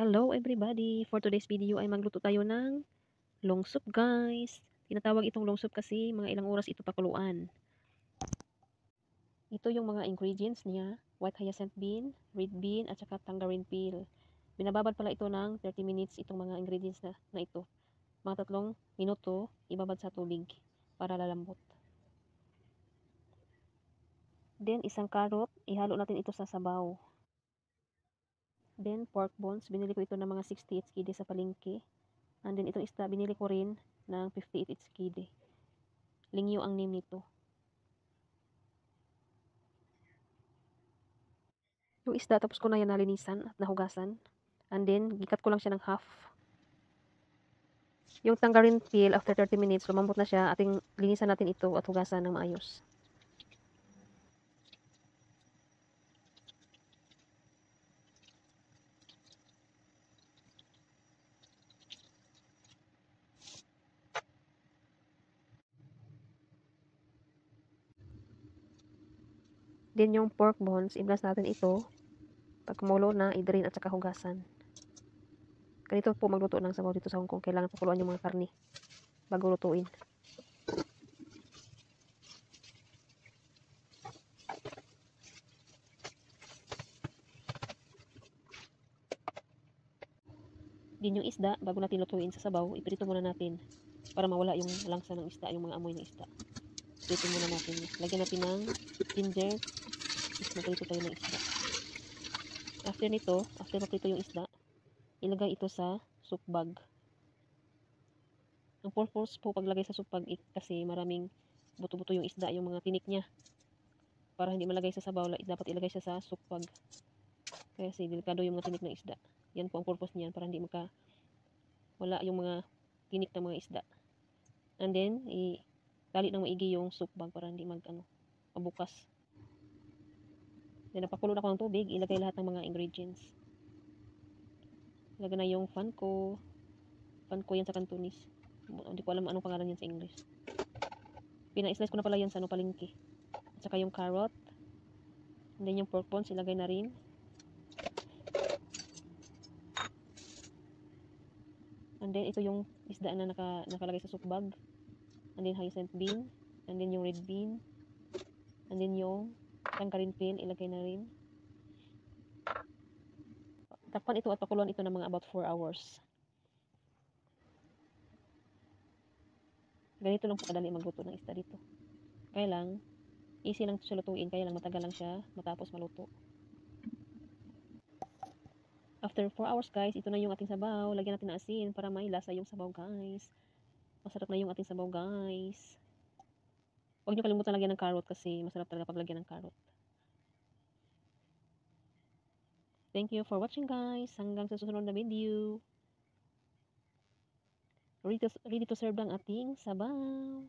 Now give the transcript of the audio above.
Hello everybody! For today's video ay magluto tayo ng long soup guys. Tinatawag itong long soup kasi mga ilang oras ito pakuluan. Ito yung mga ingredients niya. White hyacinth bean, red bean, at saka tangerine peel. Binababad pala ito ng 30 minutes itong mga ingredients na ito. Mga 3 minuto, ibabad sa tubig para lalambot. Then isang carrot, ihalo natin ito sa sabaw. Then pork bones, binili ko ito ng mga 68 kd sa palengke. And then itong isda, binili ko rin ng 58 kd. Lingyo ang name nito. Yung isda, tapos ko na yan nalinisan at nahugasan. And then, gikat ko lang siya ng half. Yung tangerine peel, after 30 minutes, lumambot na siya. Ating linisan natin ito at hugasan ng maayos. Then yung pork bones, iblas natin ito. Pag kumulo na, i-drain at saka hugasan. Ganito po magluto ng sabaw dito sa Hong Kong. Kailangan pakuluan yung mga karne bago lutuin. Din yung isda, bago natin lutuin sa sabaw, iprito muna natin para mawala yung langsa ng isda, yung mga amoy ng isda. Prito muna natin. Lagyan natin ng ginger. Magprito tayo ng isda. After nito, after maprito yung isda, ilagay ito sa soup bag. Ang purpose po paglagay sa soup bag kasi maraming buto-buto yung isda, yung mga tinik niya. Para hindi malagay sa sabaw, dapat ilagay siya sa soup bag. Kasi delikado yung mga tinik ng isda. Yan po ang purpose niyan, para hindi wala yung mga tinik ng mga isda. And then, tali ng maigi yung soup bag para hindi mabukas. Then, napakulo na ako ng tubig, ilagay lahat ng mga ingredients. Ilagay na yung fanko. Fanko yan sa Cantonese. Hindi ko alam anong pangalan yan sa English. Pina-slice ko na pala yan sa palengke. At saka yung carrot. And then yung pork bones, ilagay na rin. And then, ito yung isda na nakalagay sa soup bag. And then, hyacinth bean. And then, yung red bean. And then, yung tangerine peel, ilagay na rin. Takpan ito at pakuluan ito ng mga about 4 hours. Ganito lang po kadali magluto ng isda dito. Kaya lang, easy lang siya lutuin. Kaya lang, matagal lang siya matapos maluto. After 4 hours guys, ito na yung ating sabaw. Lagyan natin ng asin para may lasa yung sabaw guys. Masarap na yung ating sabaw guys. Huwag nyo kalimutan lagyan ng carrot kasi masarap talaga paglagyan ng carrot. Thank you for watching guys. Hanggang sa susunod na video. Ready to serve ang ating sabaw.